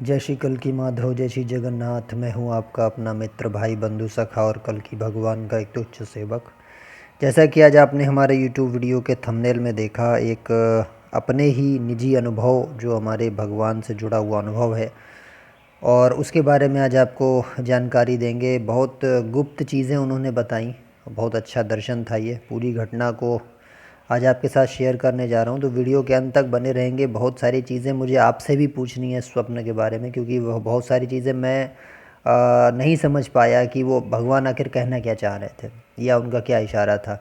जय श्री कल्कि माधव, जय श्री जगन्नाथ। मैं हूं आपका अपना मित्र, भाई, बंधु, सखा और कल्कि भगवान का एक तुच्छ सेवक। जैसा कि आज आपने हमारे यूट्यूब वीडियो के थंबनेल में देखा, एक अपने ही निजी अनुभव, जो हमारे भगवान से जुड़ा हुआ अनुभव है, और उसके बारे में आज आपको जानकारी देंगे। बहुत गुप्त चीज़ें उन्होंने बताई, बहुत अच्छा दर्शन था। ये पूरी घटना को आज आपके साथ शेयर करने जा रहा हूँ, तो वीडियो के अंत तक बने रहेंगे। बहुत सारी चीज़ें मुझे आपसे भी पूछनी है स्वप्न के बारे में, क्योंकि वह बहुत सारी चीज़ें मैं नहीं समझ पाया कि वो भगवान आखिर कहना क्या चाह रहे थे या उनका क्या इशारा था।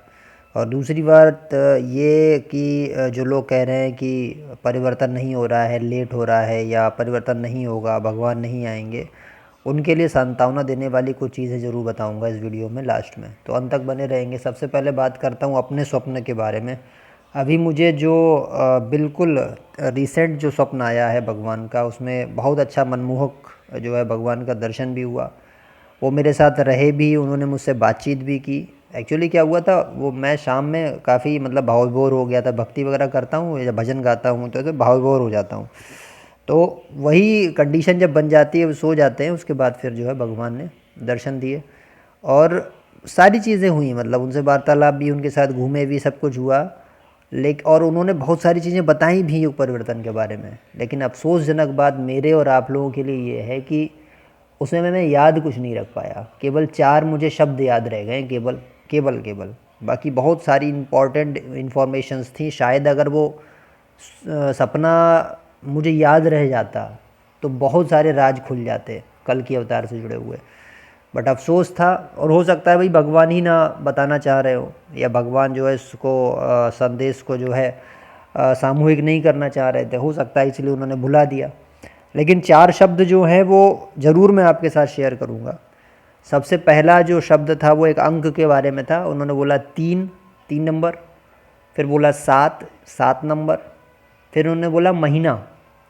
और दूसरी बात ये कि जो लोग कह रहे हैं कि परिवर्तन नहीं हो रहा है, लेट हो रहा है, या परिवर्तन नहीं होगा, भगवान नहीं आएंगे, उनके लिए सांत्वना देने वाली कुछ चीज़ें ज़रूर बताऊंगा इस वीडियो में लास्ट में, तो अंत तक बने रहेंगे। सबसे पहले बात करता हूँ अपने स्वप्न के बारे में। अभी मुझे जो बिल्कुल रिसेंट जो स्वप्न आया है भगवान का, उसमें बहुत अच्छा मनमोहक जो है भगवान का दर्शन भी हुआ। वो मेरे साथ रहे भी, उन्होंने मुझसे बातचीत भी की। एक्चुअली क्या हुआ था, वो मैं शाम में काफ़ी मतलब भाव विभोर हो गया था। भक्ति वगैरह करता हूँ या भजन गाता हूँ तो भाव विभोर हो जाता हूँ। तो वही कंडीशन जब बन जाती है, वो सो जाते हैं, उसके बाद फिर जो है भगवान ने दर्शन दिए और सारी चीज़ें हुई। मतलब उनसे वार्तालाप भी, उनके साथ घूमे भी, सब कुछ हुआ। लेकिन और उन्होंने बहुत सारी चीज़ें बताई भी युग परिवर्तन के बारे में। लेकिन अफसोसजनक बात मेरे और आप लोगों के लिए ये है कि उसमें मैंने याद कुछ नहीं रख पाया। केवल 4 मुझे शब्द याद रह गए, केवल केवल केवल। बाकी बहुत सारी इम्पॉर्टेंट इन्फॉर्मेशंस थी। शायद अगर वो सपना मुझे याद रह जाता तो बहुत सारे राज खुल जाते कल के अवतार से जुड़े हुए। बट अफसोस था, और हो सकता है भाई भगवान ही ना बताना चाह रहे हो, या भगवान जो है इसको संदेश को जो है सामूहिक नहीं करना चाह रहे थे, हो सकता है इसलिए उन्होंने भुला दिया। लेकिन 4 शब्द जो हैं वो ज़रूर मैं आपके साथ शेयर करूँगा। सबसे पहला जो शब्द था वो एक अंक के बारे में था। उन्होंने बोला 3, 3 नंबर। फिर बोला 7, 7 नंबर। फिर उन्होंने बोला महीना,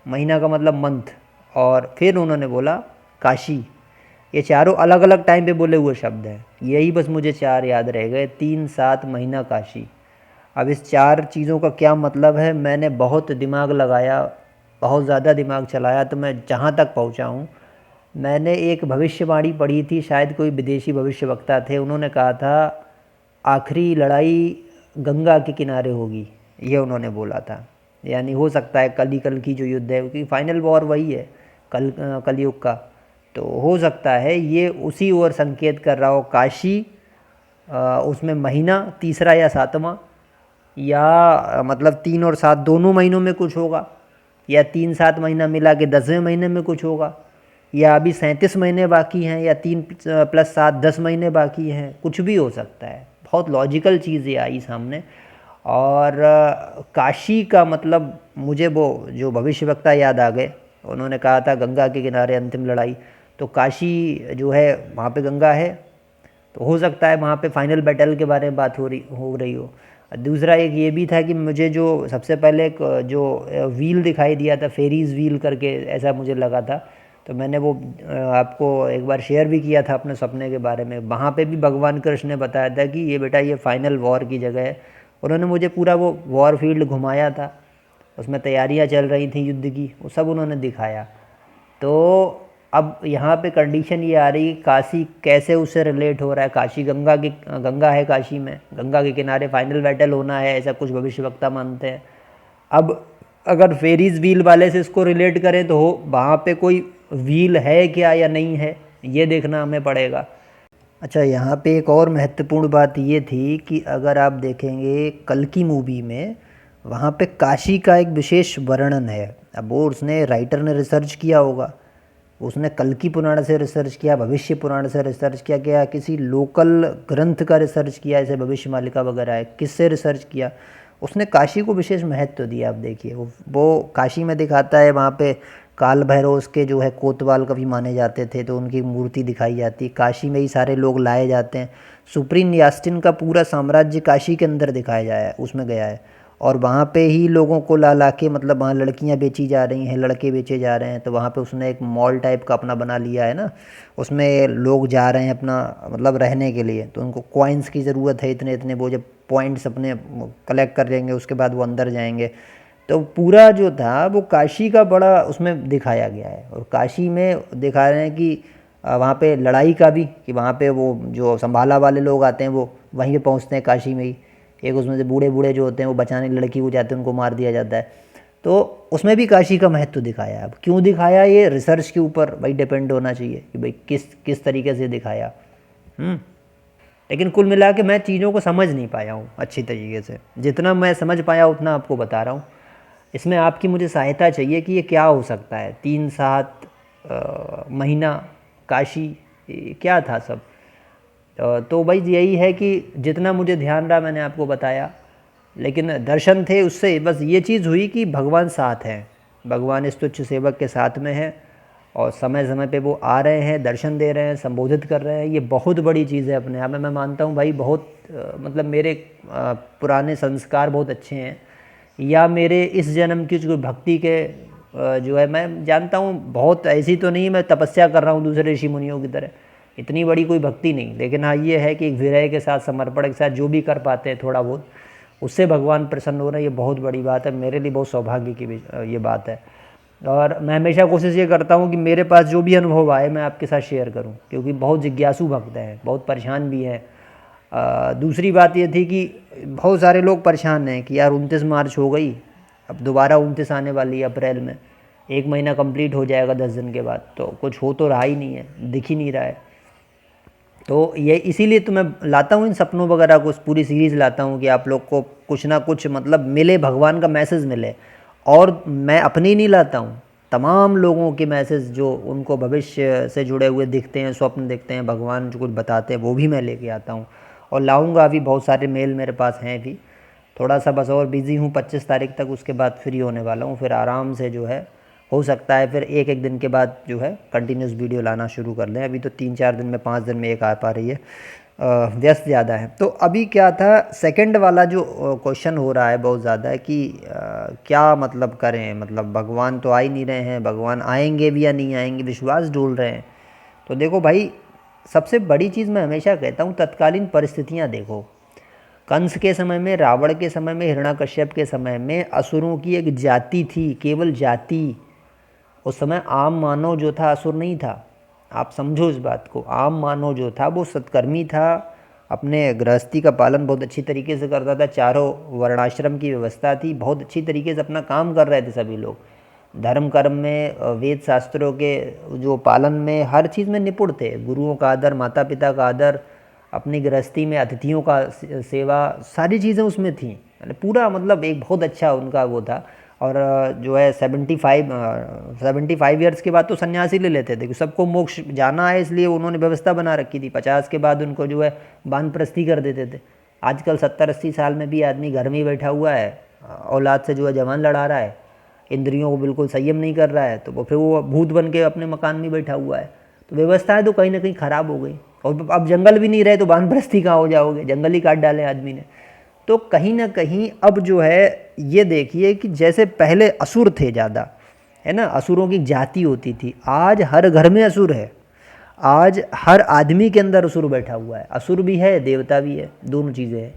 महीना का मतलब मंथ। और फिर उन्होंने बोला काशी। ये चारों अलग अलग टाइम पे बोले हुए शब्द हैं। यही बस मुझे 4 याद रह गए, 3, 7, महीना, काशी। अब इस 4 चीज़ों का क्या मतलब है, मैंने बहुत दिमाग लगाया, बहुत ज़्यादा दिमाग चलाया, तो मैं जहाँ तक पहुँचा हूँ। मैंने एक भविष्यवाणी पढ़ी थी, शायद कोई विदेशी भविष्यवक्ता थे, उन्होंने कहा था आखिरी लड़ाई गंगा के किनारे होगी, ये उन्होंने बोला था। यानी हो सकता है कल की जो युद्ध है, क्योंकि फाइनल वॉर वही है, कलयुग का। तो हो सकता है ये उसी ओर संकेत कर रहा हो। काशी, उसमें महीना तीसरा या सातवां, या मतलब 3 और 7 दोनों महीनों में कुछ होगा, या 3, 7 महीना मिला के 10वें महीने में कुछ होगा, या अभी 37 महीने बाकी हैं, या 3 + 7 10 महीने बाकी हैं, कुछ भी हो सकता है। बहुत लॉजिकल चीज़ें आई सामने। और काशी का मतलब मुझे वो जो भविष्यवक्ता याद आ गए। उन्होंने कहा था गंगा के किनारे अंतिम लड़ाई, तो काशी जो है वहाँ पे गंगा है, तो हो सकता है वहाँ पे फाइनल बैटल के बारे में बात हो रही हो। दूसरा एक ये भी था कि मुझे जो सबसे पहले एक जो व्हील दिखाई दिया था, फेरीज व्हील करके, ऐसा मुझे लगा था। तो मैंने वो आपको एक बार शेयर भी किया था अपने सपने के बारे में। वहाँ पे भी भगवान कृष्ण ने बताया था कि ये बेटा, ये फाइनल वॉर की जगह है। उन्होंने मुझे पूरा वो वॉर फील्ड घुमाया था, उसमें तैयारियाँ चल रही थी युद्ध की, वो सब उन्होंने दिखाया। तो अब यहाँ पे कंडीशन ये आ रही है, काशी कैसे उससे रिलेट हो रहा है। काशी गंगा है, काशी में गंगा के किनारे फाइनल बैटल होना है, ऐसा कुछ भविष्यवक्ता मानते हैं। अब अगर फेरीज व्हील वाले से इसको रिलेट करें तो वहाँ पे कोई व्हील है क्या या नहीं है, ये देखना हमें पड़ेगा। अच्छा, यहाँ पे एक और महत्वपूर्ण बात ये थी कि अगर आप देखेंगे कल की मूवी में, वहाँ पे काशी का एक विशेष वर्णन है। अब वो उसने राइटर ने रिसर्च किया होगा, उसने कल की पुराण से रिसर्च किया, भविष्य पुराण से रिसर्च किया, क्या किसी लोकल ग्रंथ का रिसर्च किया, जैसे भविष्य मालिका वगैरह है, किससे रिसर्च किया। उसने काशी को विशेष महत्व दिया। आप देखिए, वो काशी में दिखाता है, वहाँ पे काल भैरव उसके जो है कोतवाल कभी माने जाते थे, तो उनकी मूर्ति दिखाई जाती। काशी में ही सारे लोग लाए जाते हैं। सुप्रीम यास्टिन का पूरा साम्राज्य काशी के अंदर दिखाया जाया है, उसमें गया है। और वहाँ पे ही लोगों को ला ला के, मतलब वहाँ लड़कियाँ बेची जा रही हैं, लड़के बेचे जा रहे हैं, तो वहाँ पे उसने एक मॉल टाइप का अपना बना लिया है ना। उसमें लोग जा रहे हैं अपना मतलब रहने के लिए, तो उनको कॉइन्स की ज़रूरत है, इतने इतने वो जब पॉइंट्स अपने कलेक्ट कर लेंगे उसके बाद वो अंदर जाएंगे। तो पूरा जो था वो काशी का बड़ा उसमें दिखाया गया है, और काशी में दिखा रहे हैं कि वहाँ पे लड़ाई का भी, कि वहाँ पे वो जो संभाला वाले लोग आते हैं वो वहीं पे पहुँचते हैं काशी में ही। एक उसमें से बूढ़े बूढ़े जो होते हैं वो बचाने लड़की को जाते हैं, उनको मार दिया जाता है। तो उसमें भी काशी का महत्व दिखाया है। अब क्यों दिखाया, ये रिसर्च के ऊपर भाई डिपेंड होना चाहिए कि भाई किस किस तरीके से दिखाया। लेकिन कुल मिला के मैं चीज़ों को समझ नहीं पाया हूँ अच्छी तरीके से। जितना मैं समझ पाया उतना आपको बता रहा हूँ। इसमें आपकी मुझे सहायता चाहिए कि ये क्या हो सकता है। 3-7 महीना काशी, ये क्या था सब। तो भाई यही है कि जितना मुझे ध्यान रहा मैंने आपको बताया। लेकिन दर्शन थे उससे बस ये चीज़ हुई कि भगवान साथ हैं, भगवान इस तुच्छ सेवक के साथ में है, और समय समय पे वो आ रहे हैं, दर्शन दे रहे हैं, संबोधित कर रहे हैं। ये बहुत बड़ी चीज़ है अपने आप में। मैं मानता हूँ भाई बहुत मतलब मेरे पुराने संस्कार बहुत अच्छे हैं, या मेरे इस जन्म की जो भक्ति के जो है, मैं जानता हूँ बहुत ऐसी तो नहीं मैं तपस्या कर रहा हूँ दूसरे ऋषि मुनियों की तरह, इतनी बड़ी कोई भक्ति नहीं। लेकिन हाँ ये है कि एक विरह के साथ, समर्पण के साथ जो भी कर पाते हैं थोड़ा बहुत, उससे भगवान प्रसन्न हो रहे हैं। ये बहुत बड़ी बात है, मेरे लिए बहुत सौभाग्य की ये बात है। और मैं हमेशा कोशिश ये करता हूँ कि मेरे पास जो भी अनुभव आए मैं आपके साथ शेयर करूँ, क्योंकि बहुत जिज्ञासु भक्त हैं, बहुत परेशान भी हैं। दूसरी बात ये थी कि बहुत सारे लोग परेशान हैं कि यार 29 मार्च हो गई, अब दोबारा 29 आने वाली है अप्रैल में, 1 महीना कंप्लीट हो जाएगा 10 दिन के बाद, तो कुछ हो तो रहा ही नहीं है, दिख ही नहीं रहा है। तो ये इसीलिए तो मैं लाता हूँ इन सपनों वगैरह को, पूरी सीरीज़ लाता हूँ कि आप लोग को कुछ ना कुछ मतलब मिले, भगवान का मैसेज मिले। और मैं अपनी नहीं लाता हूँ, तमाम लोगों के मैसेज जो उनको भविष्य से जुड़े हुए दिखते हैं, स्वप्न दिखते हैं, भगवान जो कुछ बताते हैं वो भी मैं लेके आता हूँ, और लाऊंगा अभी। बहुत सारे मेल मेरे पास हैं भी, थोड़ा सा बस और बिज़ी हूँ। 25 तारीख तक उसके बाद फ्री होने वाला हूँ, फिर आराम से जो है हो सकता है फिर एक एक दिन के बाद जो है कंटिन्यूस वीडियो लाना शुरू कर लें। अभी तो 3-4 दिन में, 5 दिन में एक आ पा रही है, व्यस्त ज़्यादा है। तो अभी क्या था, सेकंड वाला जो क्वेश्चन हो रहा है बहुत ज़्यादा है कि क्या मतलब करें, मतलब भगवान तो आ ही नहीं रहे हैं, भगवान आएंगे भी या नहीं आएंगे, विश्वास डोल रहे हैं। तो देखो भाई, सबसे बड़ी चीज़ मैं हमेशा कहता हूँ, तत्कालीन परिस्थितियाँ देखो। कंस के समय में, रावण के समय में, हिरण्यकश्यप के समय में असुरों की एक जाति थी, केवल जाति। उस समय आम मानव जो था असुर नहीं था, आप समझो इस बात को। आम मानव जो था वो सत्कर्मी था, अपने गृहस्थी का पालन बहुत अच्छी तरीके से करता था, चारों वर्णाश्रम की व्यवस्था थी, बहुत अच्छी तरीके से अपना काम कर रहे थे सभी लोग। धर्म कर्म में, वेद शास्त्रों के जो पालन में, हर चीज़ में निपुण थे। गुरुओं का आदर, माता पिता का आदर, अपनी गृहस्थी में अतिथियों का सेवा, सारी चीज़ें उसमें थी। पूरा मतलब एक बहुत अच्छा उनका वो था। और जो है 75 ईयर्स के बाद तो सन्यासी ले लेते थे कि सबको मोक्ष जाना है, इसलिए उन्होंने व्यवस्था बना रखी थी। 50 के बाद उनको जो है वानप्रस्थी कर देते थे। आजकल 70-80 साल में भी आदमी घर में ही बैठा हुआ है, औलाद से जो है जवान लड़ा रहा है, इंद्रियों को बिल्कुल संयम नहीं कर रहा है, तो वो फिर वो भूत बन के अपने मकान में बैठा हुआ है। तो व्यवस्थाएं तो कहीं ना कहीं ख़राब हो गई। और अब जंगल भी नहीं रहे तो वानप्रस्थी कहाँ हो जाओगे, जंगल ही काट डाले आदमी ने। तो कहीं ना कहीं अब जो है ये देखिए कि जैसे पहले असुर थे ज़्यादा, है ना, असुरों की जाति होती थी, आज हर घर में असुर है। आज हर आदमी के अंदर असुर बैठा हुआ है, असुर भी है, देवता भी है, दोनों चीज़ें हैं।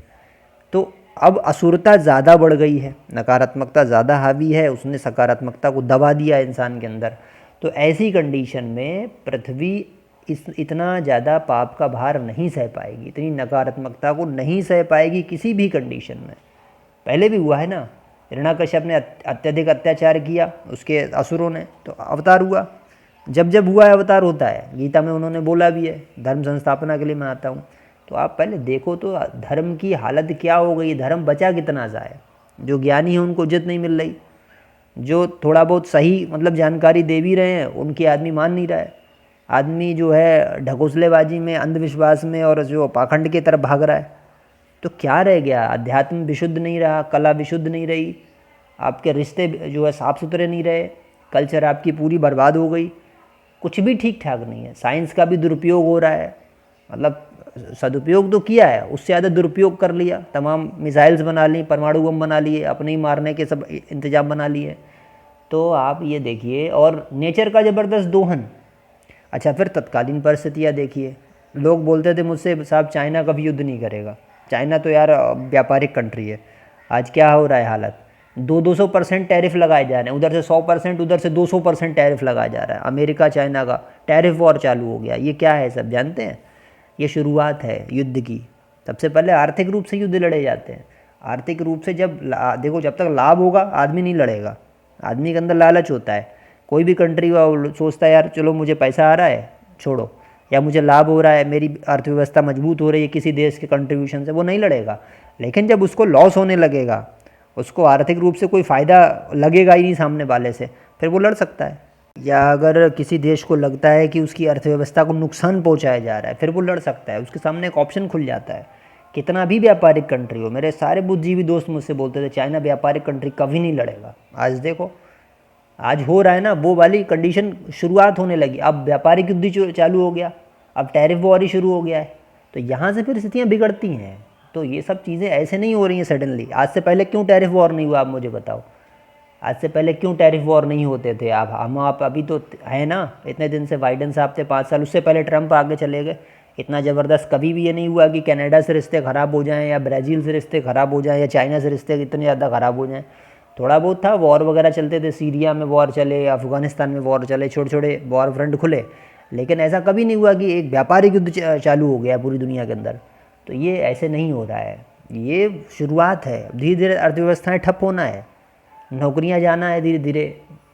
तो अब असुरता ज़्यादा बढ़ गई है, नकारात्मकता ज़्यादा हावी है, उसने सकारात्मकता को दबा दिया इंसान के अंदर। तो ऐसी कंडीशन में पृथ्वी इतना ज़्यादा पाप का भार नहीं सह पाएगी, इतनी नकारात्मकता को नहीं सह पाएगी किसी भी कंडीशन में। पहले भी हुआ है ना, हिरण्यकश्यप ने अत्यधिक अत्याचार किया उसके असुरों ने, तो अवतार हुआ। जब जब हुआ है अवतार होता है, गीता में उन्होंने बोला भी है, धर्म संस्थापना के लिए मैं आता हूँ। तो आप पहले देखो तो धर्म की हालत क्या हो गई, धर्म बचा कितना सा है। जो ज्ञानी है उनको इज्जत नहीं मिल रही, जो थोड़ा बहुत सही मतलब जानकारी दे भी रहे हैं उनकी आदमी मान नहीं रहा है। आदमी जो है ढकोसलेबाजी में, अंधविश्वास में और जो पाखंड की तरफ भाग रहा है। तो क्या रह गया, अध्यात्म विशुद्ध नहीं रहा, कला विशुद्ध नहीं रही, आपके रिश्ते जो है साफ़ सुथरे नहीं रहे, कल्चर आपकी पूरी बर्बाद हो गई, कुछ भी ठीक ठाक नहीं है। साइंस का भी दुरुपयोग हो रहा है, मतलब सदुपयोग तो किया है, उससे ज़्यादा दुरुपयोग कर लिया, तमाम मिसाइल्स बना ली, परमाणु बम बना लिए, अपने ही मारने के सब इंतजाम बना लिए। तो आप ये देखिए, और नेचर का ज़बरदस्त दोहन। अच्छा, फिर तत्कालीन परिस्थितियाँ देखिए। लोग बोलते थे मुझसे, साहब चाइना कभी युद्ध नहीं करेगा, चाइना तो यार व्यापारिक कंट्री है। आज क्या हो रहा है हालत, 200% टैरिफ लगाए जा रहे हैं, उधर से 100%, उधर से 200% टैरिफ लगाया जा रहा है। अमेरिका चाइना का टैरिफ वॉर चालू हो गया। ये क्या है सब जानते हैं? ये शुरुआत है युद्ध की। सबसे पहले आर्थिक रूप से युद्ध लड़े जाते हैं। आर्थिक रूप से जब देखो, जब तक लाभ होगा आदमी नहीं लड़ेगा। आदमी के अंदर लालच होता है। कोई भी कंट्री का सोचता है यार चलो मुझे पैसा आ रहा है छोड़ो, या मुझे लाभ हो रहा है, मेरी अर्थव्यवस्था मजबूत हो रही है किसी देश के कंट्रीब्यूशन से, वो नहीं लड़ेगा। लेकिन जब उसको लॉस होने लगेगा, उसको आर्थिक रूप से कोई फ़ायदा लगेगा ही नहीं सामने वाले से, फिर वो लड़ सकता है। या अगर किसी देश को लगता है कि उसकी अर्थव्यवस्था को नुकसान पहुंचाया जा रहा है, फिर वो लड़ सकता है। उसके सामने एक ऑप्शन खुल जाता है। कितना भी व्यापारिक कंट्री हो, मेरे सारे बुद्धिजीवी दोस्त मुझसे बोलते थे चाइना व्यापारिक कंट्री कभी नहीं लड़ेगा। आज देखो, आज हो रहा है ना, वो वाली कंडीशन शुरुआत होने लगी। अब व्यापारिक युद्ध चालू हो गया, अब टैरिफ वॉर ही शुरू हो गया है। तो यहाँ से फिर स्थितियाँ बिगड़ती हैं। तो ये सब चीज़ें ऐसे नहीं हो रही हैं सडनली। आज से पहले क्यों टैरिफ वॉर नहीं हुआ, आप मुझे बताओ। आज से पहले क्यों टैरिफ वॉर नहीं होते थे? आप अभी तो है ना, इतने दिन से बाइडेन साहब थे 5 साल, उससे पहले ट्रंप आगे चले गए। इतना ज़बरदस्त कभी भी ये नहीं हुआ कि कनाडा से रिश्ते ख़राब हो जाएं, या ब्राज़ील से रिश्ते ख़राब हो जाएं, या चाइना से रिश्ते इतने ज़्यादा ख़राब हो जाएं। थोड़ा बहुत था, वॉर वगैरह चलते थे, सीरिया में वॉर चले, अफ़गानिस्तान में वॉर चले, छोटे छोटे वॉर फ्रंट खुले। लेकिन ऐसा कभी नहीं हुआ कि एक व्यापारिक युद्ध चालू हो गया पूरी दुनिया के अंदर। तो ये ऐसे नहीं हो रहा है, ये शुरुआत है। धीरे धीरे अर्थव्यवस्थाएं ठप होना है, नौकरियां जाना है, धीरे धीरे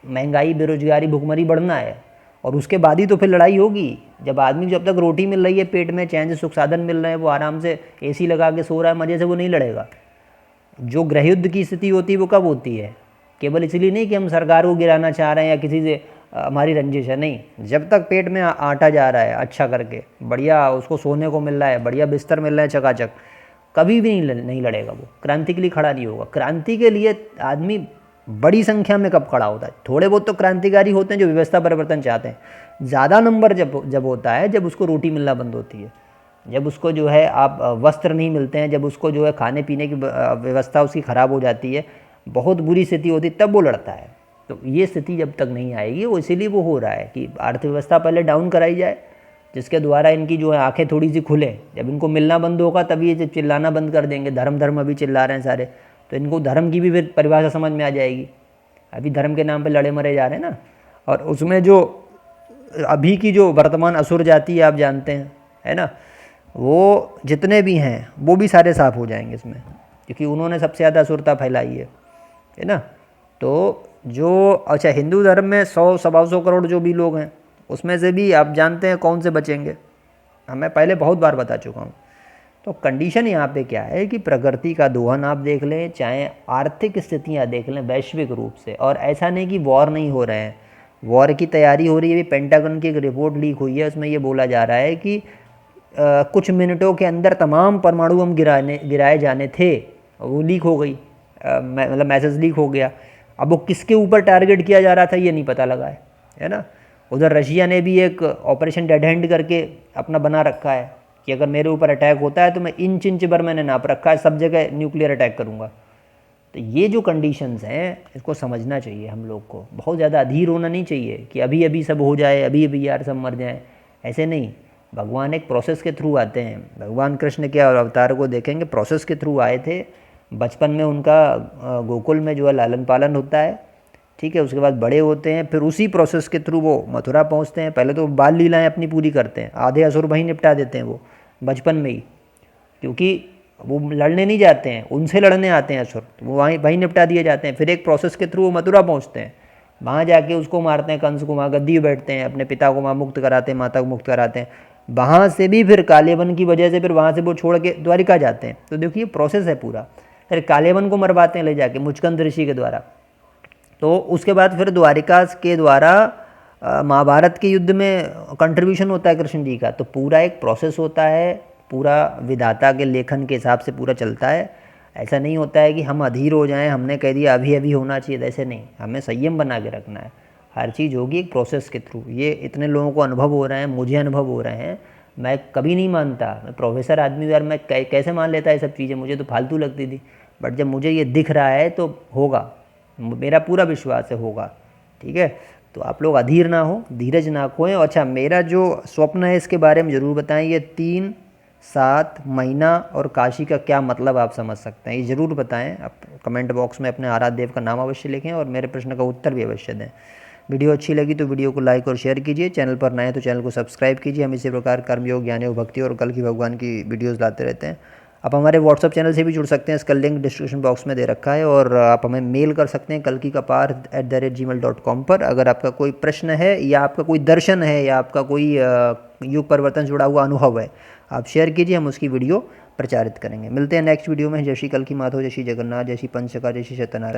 महंगाई, बेरोजगारी, भुखमरी बढ़ना है। और उसके बाद ही तो फिर लड़ाई होगी। जब आदमी जब तक रोटी मिल रही है पेट में, चैन से सुख साधन मिल रहे हैं, वो आराम से एसी लगा के सो रहा है मज़े से, वो नहीं लड़ेगा। जो गृहयुद्ध की स्थिति होती है वो कब होती है? केवल इसलिए नहीं कि हम सरकार को गिराना चाह रहे हैं या किसी से हमारी रंजिश है, नहीं। जब तक पेट में आटा जा रहा है अच्छा करके, बढ़िया उसको सोने को मिल रहा है, बढ़िया बिस्तर मिल रहा है चकाचक, कभी भी नहीं लड़ेगा वो। क्रांति के लिए खड़ा नहीं होगा। क्रांति के लिए आदमी बड़ी संख्या में कब खड़ा होता है? थोड़े बहुत तो क्रांतिकारी होते हैं जो व्यवस्था परिवर्तन चाहते हैं। ज़्यादा नंबर जब होता है, जब उसको रोटी मिलना बंद होती है, जब उसको जो है आप वस्त्र नहीं मिलते हैं, जब उसको जो है खाने पीने की व्यवस्था उसकी ख़राब हो जाती है, बहुत बुरी स्थिति होती है, तब वो लड़ता है। तो ये स्थिति जब तक नहीं आएगी, वो इसीलिए वो हो रहा है कि अर्थव्यवस्था पहले डाउन कराई जाए, जिसके द्वारा इनकी जो है आंखें थोड़ी सी खुले। जब इनको मिलना बंद होगा तभी ये चिल्लाना बंद कर देंगे। धर्म अभी चिल्ला रहे हैं सारे, तो इनको धर्म की भी फिर परिभाषा समझ में आ जाएगी। अभी धर्म के नाम पे लड़े मरे जा रहे हैं ना। और उसमें जो अभी की जो वर्तमान असुर जाति है, आप जानते हैं, है ना, वो जितने भी हैं वो भी सारे साफ हो जाएंगे इसमें, क्योंकि उन्होंने सबसे ज़्यादा असुरता फैलाई है ना। तो जो अच्छा हिंदू धर्म में 100-125 करोड़ जो भी लोग हैं, उसमें से भी आप जानते हैं कौन से बचेंगे। मैं पहले बहुत बार बता चुका हूँ। तो कंडीशन यहाँ पे क्या है कि प्रकृति का दोहन आप देख लें, चाहे आर्थिक स्थितियाँ देख लें वैश्विक रूप से, और ऐसा नहीं कि वॉर नहीं हो रहे हैं, वॉर की तैयारी हो रही है। पेंटागन की एक रिपोर्ट लीक हुई है, उसमें ये बोला जा रहा है कि कुछ मिनटों के अंदर तमाम परमाणु बम गिराए जाने थे, वो लीक हो गई, मतलब मैसेज लीक हो गया। अब वो किसके ऊपर टारगेट किया जा रहा था ये नहीं पता लगा है ना। उधर रशिया ने भी एक ऑपरेशन डेड हैंड करके अपना बना रखा है कि अगर मेरे ऊपर अटैक होता है तो मैं इंच भर मैंने नाप रखा है, सब जगह न्यूक्लियर अटैक करूँगा। तो ये जो कंडीशंस हैं इसको समझना चाहिए हम लोग को। बहुत ज़्यादा अधीर होना नहीं चाहिए कि अभी अभी सब हो जाए, अभी अभी यार सब मर जाएं, ऐसे नहीं। भगवान एक प्रोसेस के थ्रू आते हैं। भगवान कृष्ण के अवतार को देखेंगे, प्रोसेस के थ्रू आए थे। बचपन में उनका गोकुल में जो है लालन पालन होता है, ठीक है, उसके बाद बड़े होते हैं, फिर उसी प्रोसेस के थ्रू वो मथुरा पहुंचते हैं। पहले तो बाल लीलाएं अपनी पूरी करते हैं, आधे असुर वहीं निपटा देते हैं वो बचपन में ही, क्योंकि वो लड़ने नहीं जाते हैं, उनसे लड़ने आते हैं असुर, तो वो वहीं निपटा दिए जाते हैं। फिर एक प्रोसेस के थ्रू वो मथुरा पहुँचते हैं, वहाँ जाके उसको मारते हैं, कंस को वहाँ गद्दी बैठते हैं, अपने पिता को वहाँ मुक्त कराते हैं, माता को मुक्त कराते हैं। वहाँ से भी फिर कालेबन की वजह से फिर वहाँ से वो छोड़ के द्वारिका जाते हैं। तो देखिए प्रोसेस है पूरा। फिर कालेबन को मरवाते हैं ले जाके मुचकंद ऋषि के द्वारा। तो उसके बाद फिर द्वारिका के द्वारा महाभारत के युद्ध में कंट्रीब्यूशन होता है कृष्ण जी का। तो पूरा एक प्रोसेस होता है, पूरा विधाता के लेखन के हिसाब से पूरा चलता है। ऐसा नहीं होता है कि हम अधीर हो जाएं, हमने कह दिया अभी अभी होना चाहिए, ऐसे नहीं। हमें संयम बना के रखना है। हर चीज़ होगी एक प्रोसेस के थ्रू। ये इतने लोगों को अनुभव हो रहे हैं, मुझे अनुभव हो रहे हैं। मैं कभी नहीं मानता, मैं प्रोफेसर आदमी यार, मैं कैसे मान लेता ये सब चीज़ें, मुझे तो फालतू लगती थी। बट जब मुझे ये दिख रहा है तो होगा, मेरा पूरा विश्वास है होगा, ठीक है। तो आप लोग अधीर ना हो, धीरज ना खोएं। अच्छा, मेरा जो स्वप्न है इसके बारे में ज़रूर बताएं। ये 3, 7 महीना और काशी का क्या मतलब आप समझ सकते हैं, ये ज़रूर बताएं। आप कमेंट बॉक्स में अपने आराध्य देव का नाम अवश्य लिखें और मेरे प्रश्न का उत्तर भी अवश्य दें। वीडियो अच्छी लगी तो वीडियो को लाइक और शेयर कीजिए। चैनल पर नए हैं तो चैनल को सब्सक्राइब कीजिए। हम इसी प्रकार कर्मयोग, ज्ञान योग, भक्ति और कल की भगवान की वीडियोज़ लाते रहते हैं। आप हमारे व्हाट्सअप चैनल से भी जुड़ सकते हैं, इसका लिंक डिस्क्रिप्शन बॉक्स में दे रखा है। और आप हमें मेल कर सकते हैं kalkikapaar@gmail.com पर। अगर आपका कोई प्रश्न है या आपका कोई दर्शन है या आपका कोई युग परिवर्तन जुड़ा हुआ अनुभव है, आप शेयर कीजिए, हम उसकी वीडियो प्रचारित करेंगे। मिलते हैं नेक्स्ट वीडियो में। जय श्री कल की माधव, जय श्री जगन्नाथ, जय श्री पंचका, जय श्री सत्यनारायण।